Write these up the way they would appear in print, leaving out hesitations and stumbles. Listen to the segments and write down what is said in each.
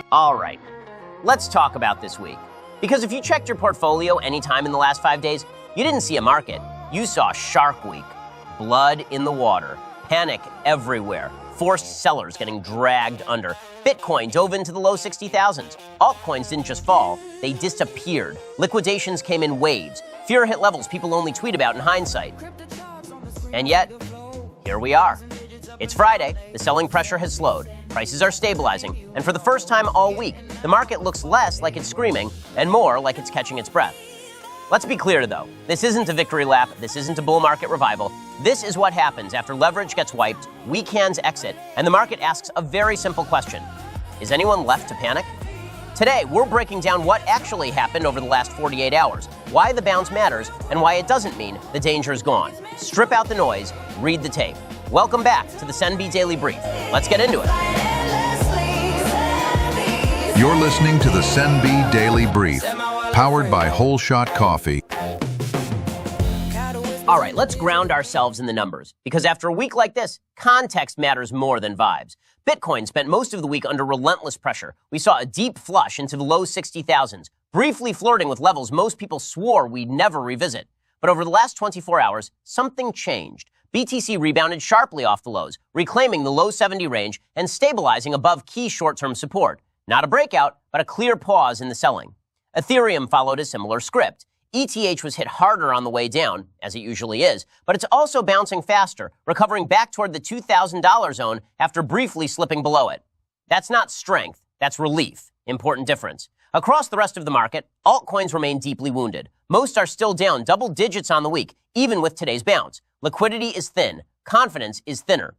All right, let's talk about this week. Because if you checked your portfolio anytime in the last 5 days, you didn't see a market. You saw Shark Week. Blood in the water. Panic everywhere. Forced sellers getting dragged under. Bitcoin dove into the low 60,000s. Altcoins didn't just fall, they disappeared. Liquidations came in waves. Fear hit levels people only tweet about in hindsight. And yet, here we are. It's Friday, the selling pressure has slowed, prices are stabilizing, and for the first time all week, the market looks less like it's screaming and more like it's catching its breath. Let's be clear though, this isn't a victory lap, this isn't a bull market revival. This is what happens after leverage gets wiped, weak hands exit, and the market asks a very simple question. Is anyone left to panic? Today, we're breaking down what actually happened over the last 48 hours, why the bounce matters, and why it doesn't mean the danger is gone. Strip out the noise, read the tape. Welcome back to the SENB Daily Brief. Let's get into it. You're listening to the SENB Daily Brief, powered by Whole Shot Coffee. All right, let's ground ourselves in the numbers, because after a week like this, context matters more than vibes. Bitcoin spent most of the week under relentless pressure. We saw a deep flush into the low 60,000s, briefly flirting with levels most people swore we'd never revisit. But over the last 24 hours, something changed. BTC rebounded sharply off the lows, reclaiming the low 70 range and stabilizing above key short-term support. Not a breakout, but a clear pause in the selling. Ethereum followed a similar script. ETH was hit harder on the way down, as it usually is, but it's also bouncing faster, recovering back toward the $2,000 zone after briefly slipping below it. That's not strength, that's relief. Important difference. Across the rest of the market, altcoins remain deeply wounded. Most are still down double digits on the week, even with today's bounce. Liquidity is thin. Confidence is thinner.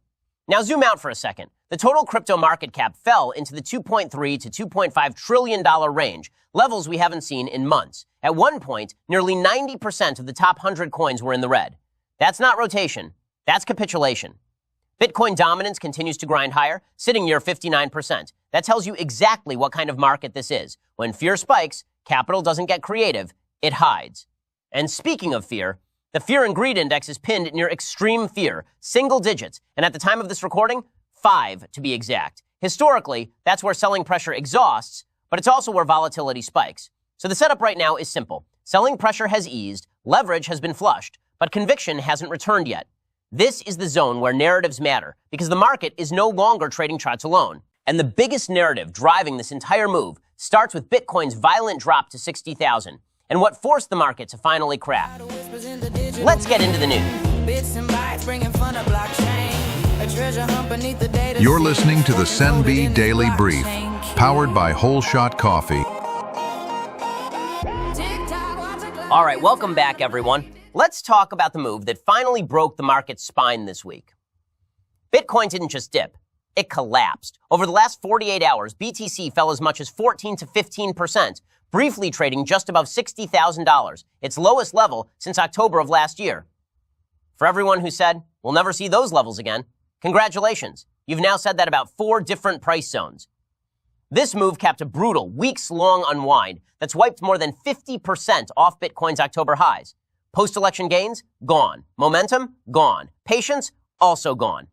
Now zoom out for a second. The total crypto market cap fell into the $2.3 to $2.5 trillion range, levels we haven't seen in months. At one point, nearly 90% of the top 100 coins were in the red. That's not rotation. That's capitulation. Bitcoin dominance continues to grind higher, sitting near 59%. That tells you exactly what kind of market this is. When fear spikes, capital doesn't get creative, it hides. And speaking of fear, the Fear and Greed Index is pinned near extreme fear, single digits, and at the time of this recording, 5 to be exact. Historically, that's where selling pressure exhausts, but it's also where volatility spikes. So the setup right now is simple. Selling pressure has eased, leverage has been flushed, but conviction hasn't returned yet. This is the zone where narratives matter, because the market is no longer trading charts alone. And the biggest narrative driving this entire move starts with Bitcoin's violent drop to 60,000, and what forced the market to finally crack. Let's get into the news. You're listening to the SENB Daily Brief, powered by Whole Shot Coffee. All right, welcome back, everyone. Let's talk about the move that finally broke the market's spine this week. Bitcoin didn't just dip, it collapsed. Over the last 48 hours, BTC fell as much as 14 to 15%, briefly trading just above $60,000, its lowest level since October of last year. For everyone who said, we'll never see those levels again, congratulations. You've now said that about 4 different price zones. This move capped a brutal, weeks-long unwind that's wiped more than 50% off Bitcoin's October highs. Post-election gains? Gone. Momentum? Gone. Patience? Also gone.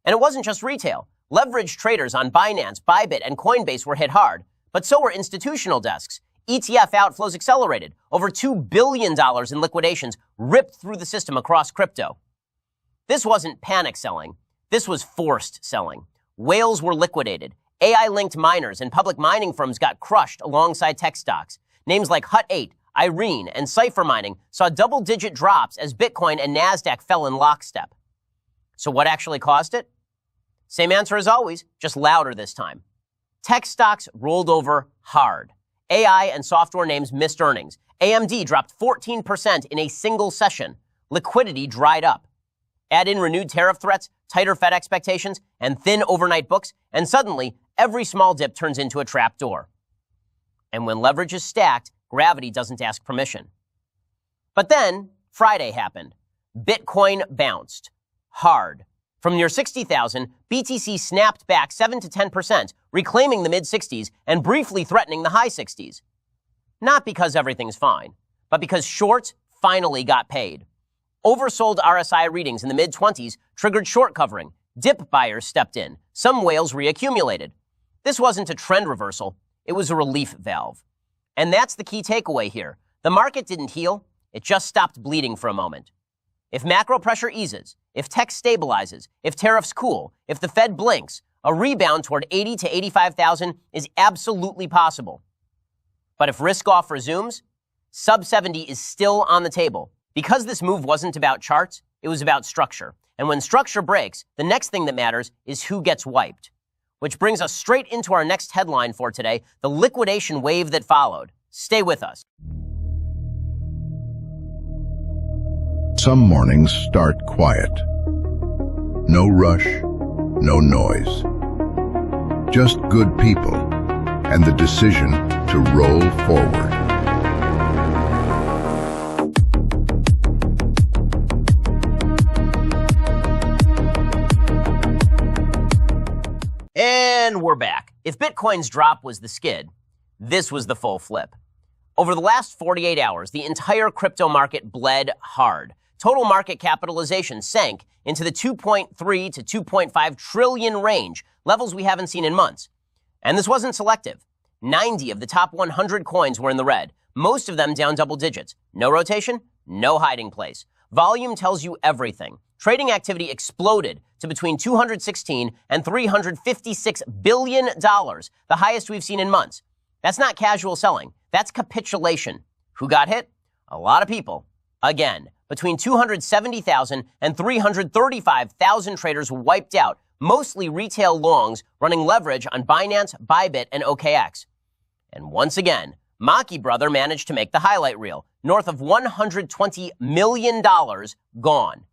And it wasn't just retail. Leveraged traders on Binance, Bybit, and Coinbase were hit hard, but so were institutional desks. ETF outflows accelerated. Over $2 billion in liquidations ripped through the system across crypto. This wasn't panic selling. This was forced selling. Whales were liquidated. AI-linked miners and public mining firms got crushed alongside tech stocks. Names like Hut 8, Irene, and Cypher Mining saw double-digit drops as Bitcoin and NASDAQ fell in lockstep. So what actually caused it? Same answer as always, just louder this time. Tech stocks rolled over hard. AI and software names missed earnings. AMD dropped 14% in a single session. Liquidity dried up. Add in renewed tariff threats, tighter Fed expectations, and thin overnight books, and suddenly, every small dip turns into a trap door. And when leverage is stacked, gravity doesn't ask permission. But then, Friday happened. Bitcoin bounced. Hard. From near 60,000, BTC snapped back 7 to 10%, reclaiming the mid-60s and briefly threatening the high 60s. Not because everything's fine, but because shorts finally got paid. Oversold RSI readings in the mid-20s triggered short covering. Dip buyers stepped in. Some whales reaccumulated. This wasn't a trend reversal. It was a relief valve. And that's the key takeaway here. The market didn't heal. It just stopped bleeding for a moment. If macro pressure eases, if tech stabilizes, if tariffs cool, if the Fed blinks, a rebound toward 80 to 85,000 is absolutely possible. But if risk-off resumes, sub 70 is still on the table. Because this move wasn't about charts, it was about structure. And when structure breaks, the next thing that matters is who gets wiped. Which brings us straight into our next headline for today, the liquidation wave that followed. Stay with us. Some mornings start quiet. No rush, no noise. Just good people and the decision to roll forward. And we're back. If Bitcoin's drop was the skid, this was the full flip. Over the last 48 hours, the entire crypto market bled hard. Total market capitalization sank into the 2.3 to 2.5 trillion range, levels we haven't seen in months. And this wasn't selective. 90 of the top 100 coins were in the red, most of them down double digits. No rotation, no hiding place. Volume tells you everything. Trading activity exploded to between $216 and $356 billion, the highest we've seen in months. That's not casual selling. That's capitulation. Who got hit? A lot of people. Again, between 270,000 and 335,000 traders wiped out, mostly retail longs running leverage on Binance, Bybit, and OKX. And once again, Maki Brother managed to make the highlight reel, north of $120 million gone.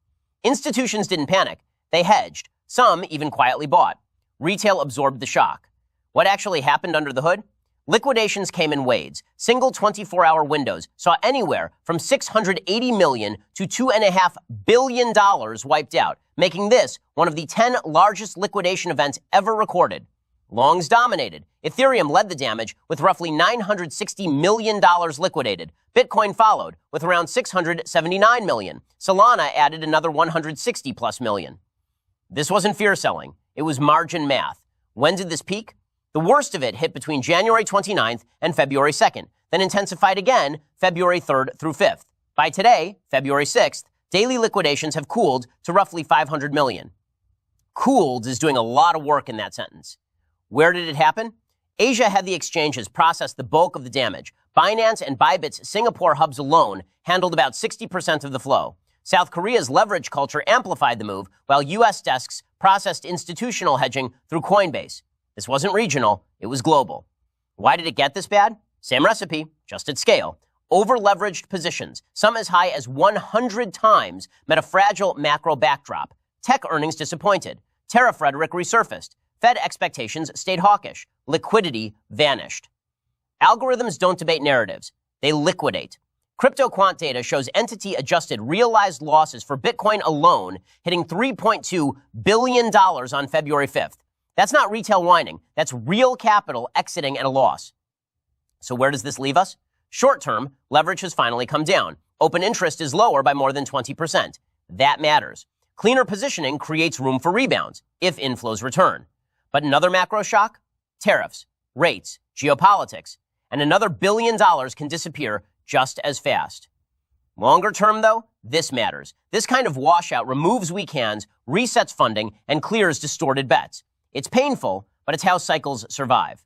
Institutions didn't panic. They hedged. Some even quietly bought. Retail absorbed the shock. What actually happened under the hood? Liquidations came in waves. Single 24-hour windows saw anywhere from $680 million to $2.5 billion wiped out, making this one of the 10 largest liquidation events ever recorded. Longs dominated. Ethereum led the damage with roughly $960 million liquidated. Bitcoin followed with around $679 million. Solana added another $160 plus million. This wasn't fear selling. It was margin math. When did this peak? The worst of it hit between January 29th and February 2nd, then intensified again February 3rd through 5th. By today, February 6th, daily liquidations have cooled to roughly 500 million. Cooled is doing a lot of work in that sentence. Where did it happen? Asia had the exchanges process the bulk of the damage. Binance and Bybit's Singapore hubs alone handled about 60% of the flow. South Korea's leverage culture amplified the move, while U.S. desks processed institutional hedging through Coinbase. This wasn't regional, it was global. Why did it get this bad? Same recipe, just at scale. Over-leveraged positions, some as high as 100 times, met a fragile macro backdrop. Tech earnings disappointed. Tariff rhetoric resurfaced. Fed expectations stayed hawkish. Liquidity vanished. Algorithms don't debate narratives. They liquidate. Crypto quant data shows entity-adjusted realized losses for Bitcoin alone hitting $3.2 billion on February 5th. That's not retail whining. That's real capital exiting at a loss. So where does this leave us? Short term, leverage has finally come down. Open interest is lower by more than 20%. That matters. Cleaner positioning creates room for rebounds if inflows return. But another macro shock? Tariffs, rates, geopolitics, and another $1 billion can disappear just as fast. Longer term, though, this matters. This kind of washout removes weak hands, resets funding, and clears distorted bets. It's painful, but it's how cycles survive.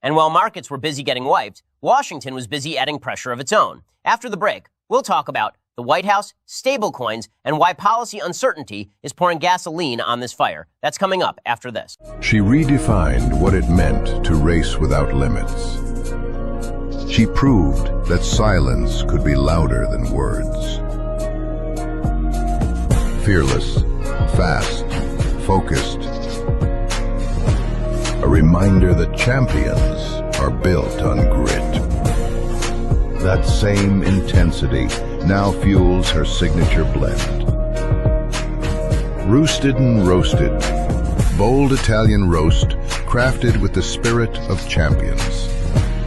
And while markets were busy getting wiped, Washington was busy adding pressure of its own. After the break, we'll talk about the White House, stablecoins, and why policy uncertainty is pouring gasoline on this fire. That's coming up after this. She redefined what it meant to race without limits. She proved that silence could be louder than words. Fearless, fast, focused. A reminder that champions are built on grit. That same intensity now fuels her signature blend. Roosted and roasted. Bold Italian roast crafted with the spirit of champions.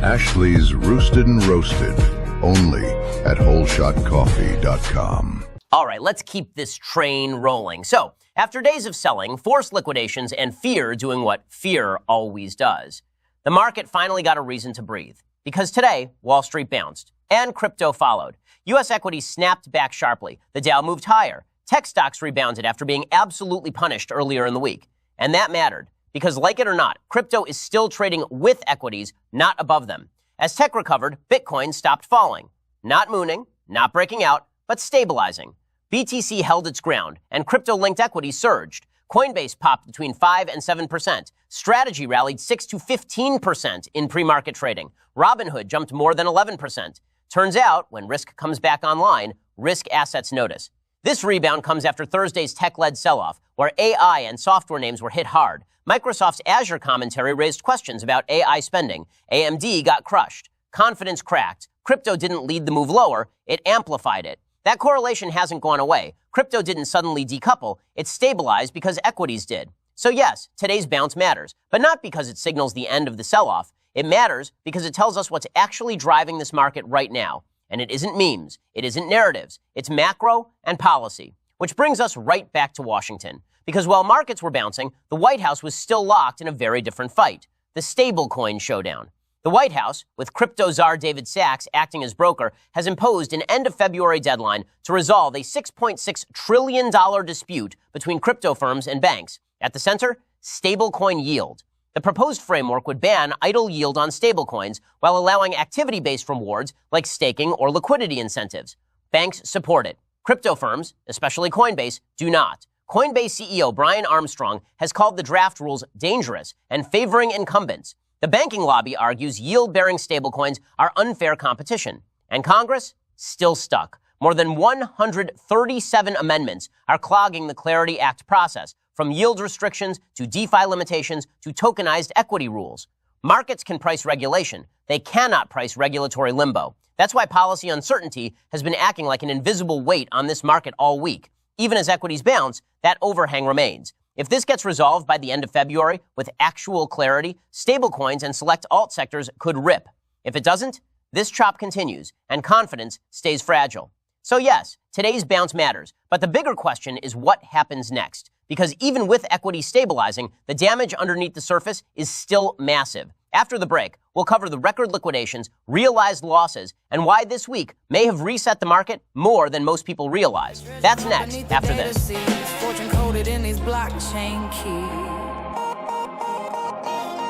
Ashley's Roosted and Roasted, only at wholeshotcoffee.com. All right, let's keep this train rolling. So, After days of selling, forced liquidations, and fear doing what fear always does, the market finally got a reason to breathe. Because today, Wall Street bounced, and crypto followed. U.S. equities snapped back sharply. The Dow moved higher. Tech stocks rebounded after being absolutely punished earlier in the week. And that mattered, because like it or not, crypto is still trading with equities, not above them. As tech recovered, Bitcoin stopped falling. Not mooning, not breaking out, but stabilizing. BTC held its ground, and crypto-linked equities surged. Coinbase popped between 5 and 7%. Strategy rallied 6 to 15% in pre-market trading. Robinhood jumped more than 11%. Turns out, when risk comes back online, risk assets notice. This rebound comes after Thursday's tech-led sell-off, where AI and software names were hit hard. Microsoft's Azure commentary raised questions about AI spending. AMD got crushed. Confidence cracked. Crypto didn't lead the move lower, it amplified it. That correlation hasn't gone away. Crypto didn't suddenly decouple, it stabilized because equities did. So yes, today's bounce matters, but not because it signals the end of the sell-off. It matters because it tells us what's actually driving this market right now. And it isn't memes, it isn't narratives, it's macro and policy. Which brings us right back to Washington. Because while markets were bouncing, the White House was still locked in a very different fight, the stablecoin showdown. The White House, with crypto czar David Sachs acting as broker, has imposed an end-of-February deadline to resolve a $6.6 trillion dispute between crypto firms and banks. At the center, stablecoin yield. The proposed framework would ban idle yield on stablecoins while allowing activity-based rewards like staking or liquidity incentives. Banks support it. Crypto firms, especially Coinbase, do not. Coinbase CEO Brian Armstrong has called the draft rules dangerous and favoring incumbents. The banking lobby argues yield-bearing stablecoins are unfair competition. And Congress? Still stuck. More than 137 amendments are clogging the Clarity Act process, from yield restrictions to DeFi limitations to tokenized equity rules. Markets can price regulation. They cannot price regulatory limbo. That's why policy uncertainty has been acting like an invisible weight on this market all week. Even as equities bounce, that overhang remains. If this gets resolved by the end of February with actual clarity, stablecoins and select alt sectors could rip. If it doesn't, this chop continues and confidence stays fragile. So yes, today's bounce matters, but the bigger question is what happens next. Because even with equity stabilizing, the damage underneath the surface is still massive. After the break, we'll cover the record liquidations, realized losses, and why this week may have reset the market more than most people realize. That's next, after this.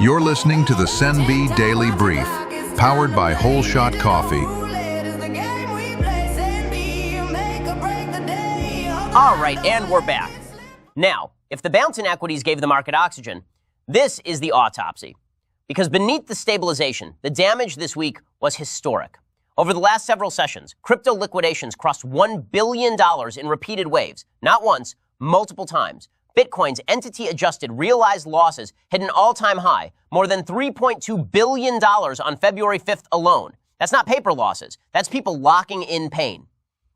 You're listening to the SENB Daily Brief, powered by Whole Shot Coffee. All right, and we're back. Now, if the bounce in equities gave the market oxygen, this is the autopsy. Because beneath the stabilization, the damage this week was historic. Over the last several sessions, crypto liquidations crossed $1 billion in repeated waves, not once, multiple times. Bitcoin's entity-adjusted realized losses hit an all-time high, more than $3.2 billion on February 5th alone. That's not paper losses. That's people locking in pain.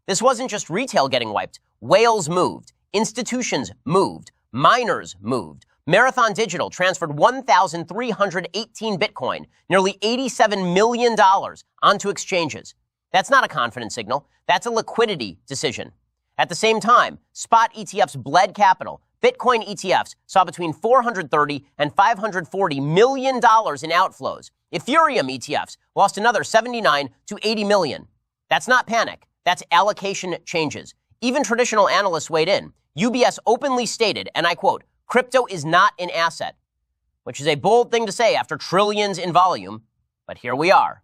This wasn't just retail getting wiped. Whales moved. Institutions moved. Miners moved. Marathon Digital transferred 1,318 Bitcoin, nearly $87 million, onto exchanges. That's not a confidence signal. That's a liquidity decision. At the same time, spot ETFs bled capital. Bitcoin ETFs saw between $430 and $540 million in outflows. Ethereum ETFs lost another $79 to $80 million. That's not panic. That's allocation changes. Even traditional analysts weighed in. UBS openly stated, and I quote, "Crypto is not an asset," which is a bold thing to say after trillions in volume, but here we are.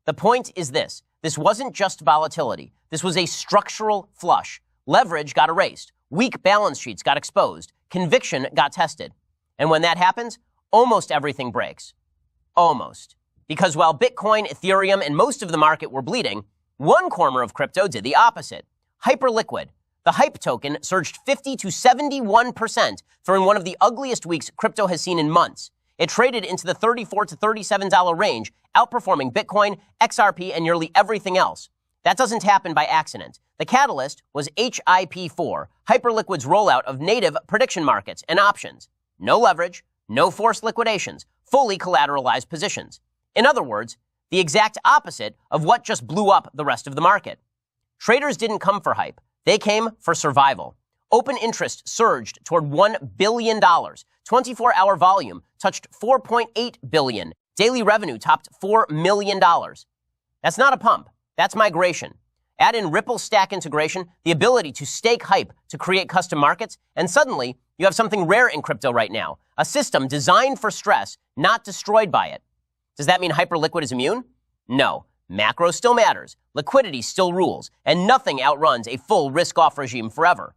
The point is this. This wasn't just volatility. This was a structural flush. Leverage got erased. Weak balance sheets got exposed. Conviction got tested. And when that happens, almost everything breaks. Almost. Because while Bitcoin, Ethereum, and most of the market were bleeding, one corner of crypto did the opposite. Hyperliquid. The HYPE token surged 50 to 71% during one of the ugliest weeks crypto has seen in months. It traded into the $34 to $37 range, outperforming Bitcoin, XRP, and nearly everything else. That doesn't happen by accident. The catalyst was HIP4, Hyperliquid's rollout of native prediction markets and options. No leverage, no forced liquidations, fully collateralized positions. In other words, the exact opposite of what just blew up the rest of the market. Traders didn't come for hype. They came for survival. Open interest surged toward $1 billion. 24-hour volume touched 4.8 billion. Daily revenue topped $4 million. That's not a pump. That's migration. Add in Ripple stack integration, the ability to stake hype to create custom markets, and suddenly you have something rare in crypto right now, a system designed for stress, not destroyed by it. Does that mean hyperliquid is immune? No. Macro still matters, liquidity still rules, and nothing outruns a full risk-off regime forever.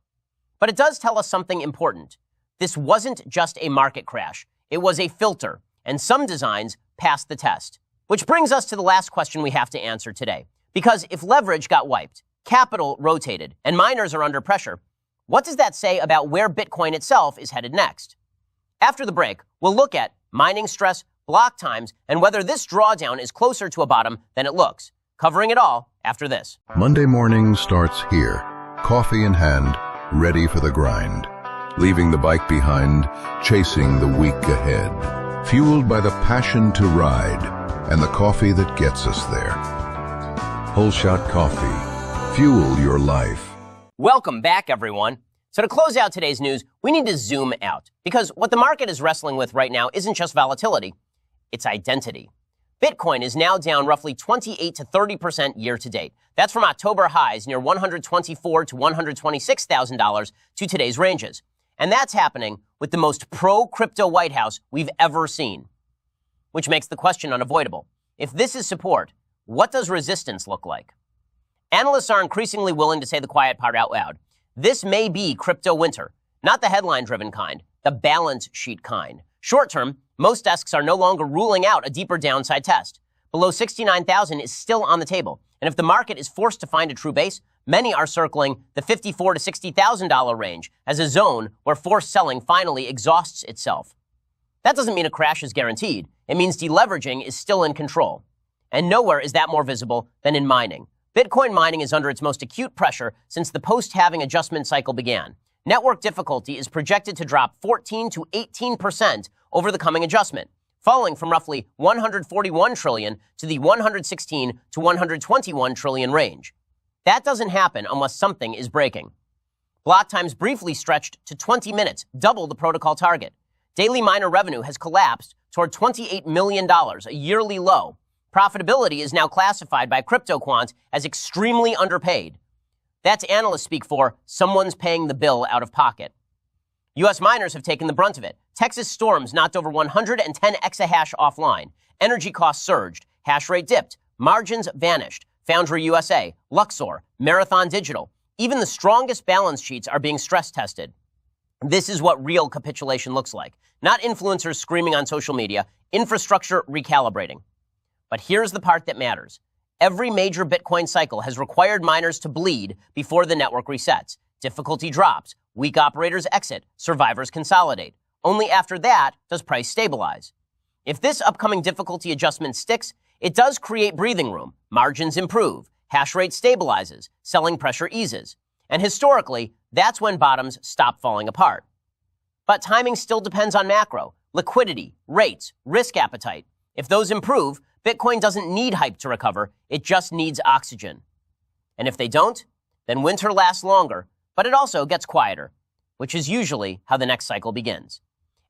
But it does tell us something important. This wasn't just a market crash. It was a filter, and some designs passed the test. Which brings us to the last question we have to answer today. Because if leverage got wiped, capital rotated, and miners are under pressure, what does that say about where Bitcoin itself is headed next? After the break, we'll look at mining stress, block times, and whether this drawdown is closer to a bottom than it looks. Covering it all after this. Monday morning starts here, coffee in hand, ready for the grind. Leaving the bike behind, chasing the week ahead. Fueled by the passion to ride and the coffee that gets us there. Whole Shot Coffee. Fuel your life. Welcome back, everyone. So to close out today's news, we need to zoom out because what the market is wrestling with right now isn't just volatility, it's identity. Bitcoin is now down roughly 28 to 30% year to date. That's from October highs near $124,000 to $126,000 to today's ranges. And that's happening with the most pro-crypto White House we've ever seen. Which makes the question unavoidable. If this is support, what does resistance look like? Analysts are increasingly willing to say the quiet part out loud. This may be crypto winter, not the headline-driven kind, the balance sheet kind. Short term, most desks are no longer ruling out a deeper downside test. Below 69,000 is still on the table, and if the market is forced to find a true base, many are circling the $54,000 to $60,000 range as a zone where forced selling finally exhausts itself. That doesn't mean a crash is guaranteed. It means deleveraging is still in control. And nowhere is that more visible than in mining. Bitcoin mining is under its most acute pressure since the post-halving adjustment cycle began. Network difficulty is projected to drop 14 to 18% over the coming adjustment, falling from roughly 141 trillion to the 116 to 121 trillion range. That doesn't happen unless something is breaking. Block times briefly stretched to 20 minutes, double the protocol target. Daily miner revenue has collapsed toward $28 million, a yearly low. Profitability is now classified by crypto quants as extremely underpaid. That's analysts speak for someone's paying the bill out of pocket. U.S. miners have taken the brunt of it. Texas storms knocked over 110 exahash offline. Energy costs surged. Hash rate dipped. Margins vanished. Foundry USA, Luxor, Marathon Digital. Even the strongest balance sheets are being stress tested. This is what real capitulation looks like. Not influencers screaming on social media, infrastructure recalibrating. But here's the part that matters. Every major Bitcoin cycle has required miners to bleed before the network resets. Difficulty drops, weak operators exit, survivors consolidate. Only after that does price stabilize. If this upcoming difficulty adjustment sticks, it does create breathing room. Margins improve, hash rate stabilizes, selling pressure eases. And historically, that's when bottoms stop falling apart. But timing still depends on macro, liquidity, rates, risk appetite. If those improve, Bitcoin doesn't need hype to recover, it just needs oxygen. And if they don't, then winter lasts longer, but it also gets quieter, which is usually how the next cycle begins.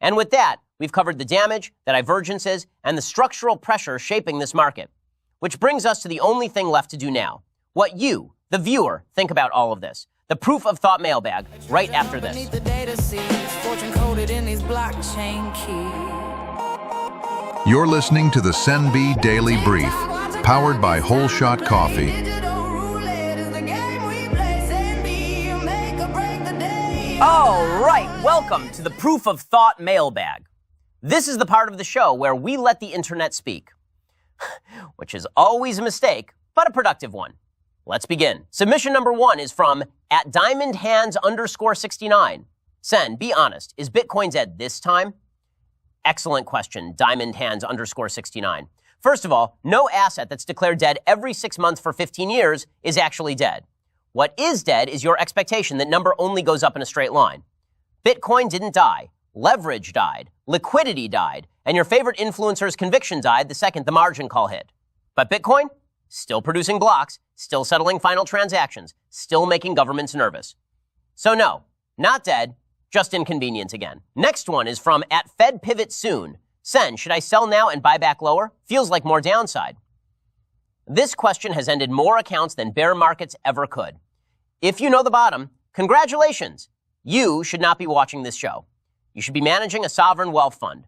And with that, we've covered the damage, the divergences, and the structural pressure shaping this market. Which brings us to the only thing left to do now. What you, the viewer, think about all of this. The Proof of Thought mailbag, right after this. You're listening to the SENB Daily Brief, powered by Whole Shot Coffee. All right, welcome to the Proof of Thought mailbag. This is the part of the show where we let the internet speak, which is always a mistake, but a productive one. Let's begin. Submission number 1 is from @DiamondHands_69. Sen, be honest, is Bitcoin dead this time? Excellent question, DiamondHands_69. First of all, no asset that's declared dead every 6 months for 15 years is actually dead. What is dead is your expectation that number only goes up in a straight line. Bitcoin didn't die. Leverage died. Liquidity died. And your favorite influencer's conviction died the second the margin call hit. But Bitcoin? Still producing blocks, still settling final transactions, still making governments nervous. So no, Not dead, just inconvenient again. Next one is from @FedPivotSoon. Sen, should I sell now and buy back lower? Feels like more downside. This question has ended more accounts than bear markets ever could. If you know the bottom, congratulations. You should not be watching this show. You should be managing a sovereign wealth fund.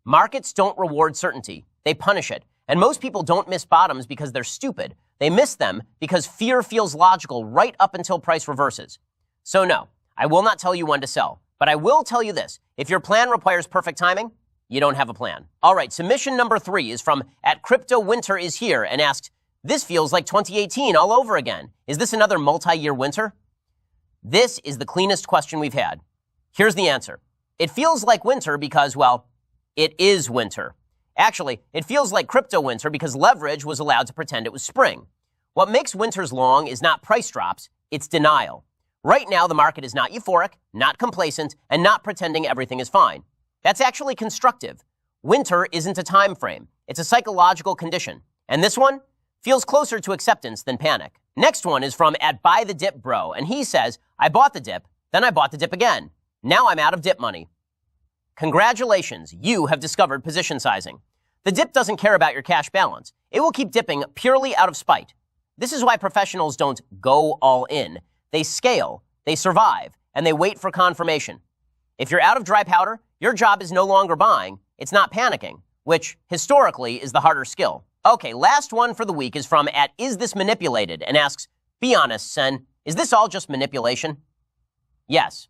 Markets don't reward certainty. They punish it. And most people don't miss bottoms because they're stupid. They miss them because fear feels logical right up until price reverses. So no, I will not tell you when to sell. But I will tell you this. If your plan requires perfect timing, you don't have a plan. All right, submission number 3 is from @CryptoWinterIsHere and asks, this feels like 2018 all over again. Is this another multi-year winter? This is the cleanest question we've had. Here's the answer. It feels like winter because, well, it is winter. Actually, it feels like crypto winter because leverage was allowed to pretend it was spring. What makes winters long is not price drops, it's denial. Right now, the market is not euphoric, not complacent, and not pretending everything is fine. That's actually constructive. Winter isn't a time frame. It's a psychological condition. And this one feels closer to acceptance than panic. Next one is from @BuyTheDipBro, and he says, I bought the dip, then I bought the dip again. Now I'm out of dip money. Congratulations, you have discovered position sizing. The dip doesn't care about your cash balance. It will keep dipping purely out of spite. This is why professionals don't go all in. They scale, they survive, and they wait for confirmation. If you're out of dry powder, your job is no longer buying, it's not panicking, which historically is the harder skill. Okay, last one for the week is from @IsThisManipulated and asks, be honest, Sen, is this all just manipulation? Yes.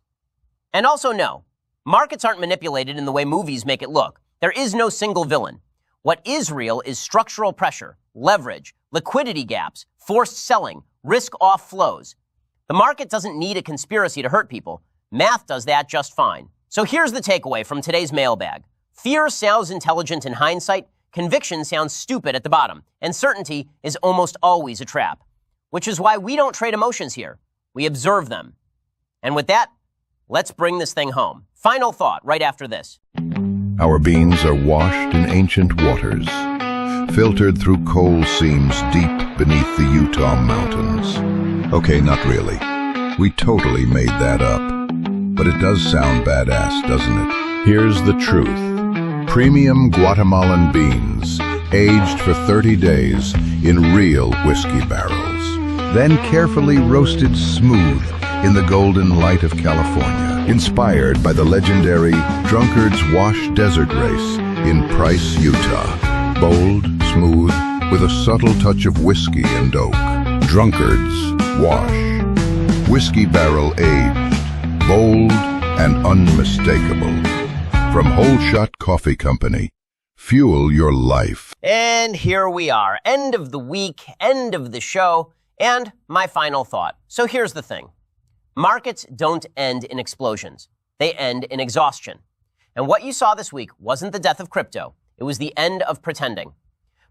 And also no. Markets aren't manipulated in the way movies make it look. There is no single villain. What is real is structural pressure, leverage, liquidity gaps, forced selling, risk-off flows. The market doesn't need a conspiracy to hurt people. Math does that just fine. So here's the takeaway from today's mailbag. Fear sounds intelligent in hindsight, conviction sounds stupid at the bottom, and certainty is almost always a trap. Which is why we don't trade emotions here. We observe them. And with that, let's bring this thing home. Final thought right after this. Our beans are washed in ancient waters, filtered through coal seams deep beneath the Utah mountains. Okay, not really. We totally made that up. But it does sound badass, doesn't it? Here's the truth. Premium Guatemalan beans, aged for 30 days in real whiskey barrels, then carefully roasted smooth in the golden light of California, inspired by the legendary Drunkard's Wash Desert Race in Price, Utah. Bold, smooth, with a subtle touch of whiskey and oak. Drunkard's Wash. Whiskey barrel aged, bold and unmistakable. From Whole Shot Coffee Company. Fuel your life. And here we are. End of the week, end of the show, and my final thought. So here's the thing. Markets don't end in explosions. They end in exhaustion. And what you saw this week wasn't the death of crypto. It was the end of pretending.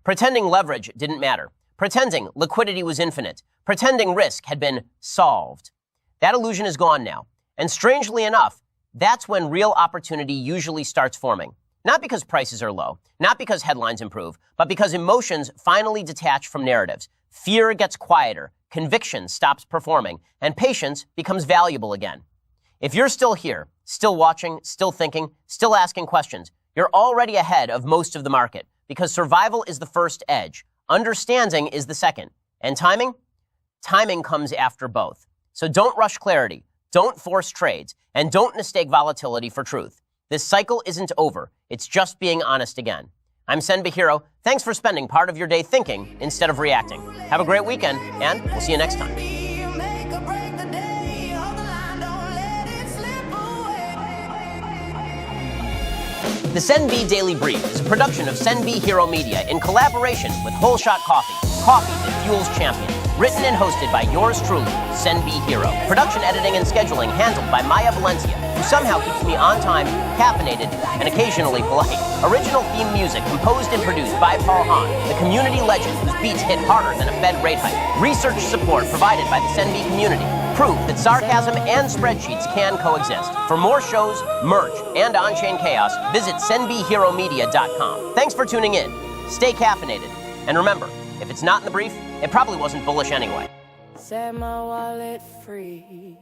Pretending leverage didn't matter. Pretending liquidity was infinite. Pretending risk had been solved. That illusion is gone now. And strangely enough, that's when real opportunity usually starts forming. Not because prices are low, not because headlines improve, but because emotions finally detach from narratives. Fear gets quieter, conviction stops performing, and patience becomes valuable again. If you're still here, still watching, still thinking, still asking questions, you're already ahead of most of the market because survival is the first edge, understanding is the second, and timing? Timing comes after both. So don't rush clarity, don't force trades, and don't mistake volatility for truth. This cycle isn't over. It's just being honest again. I'm Sen B'Hiro. Thanks for spending part of your day thinking instead of reacting. Have a great weekend, and we'll see you next time. The SENB Daily Brief is a production of Sen B'Hiro Media in collaboration with Whole Shot Coffee, coffee that fuels champions. Written and hosted by yours truly, Sen B'Hiro. Production, editing, and scheduling handled by Maya Valencia, who somehow keeps me on time, caffeinated, and occasionally polite. Original theme music composed and produced by Paul Hahn, the community legend whose beats hit harder than a Fed rate hike. Research support provided by the SENB community. Proof that sarcasm and spreadsheets can coexist. For more shows, merch, and on-chain chaos, visit senbhiromedia.com. Thanks for tuning in. Stay caffeinated. And remember, if it's not in the brief, it probably wasn't bullish anyway. Set my wallet free.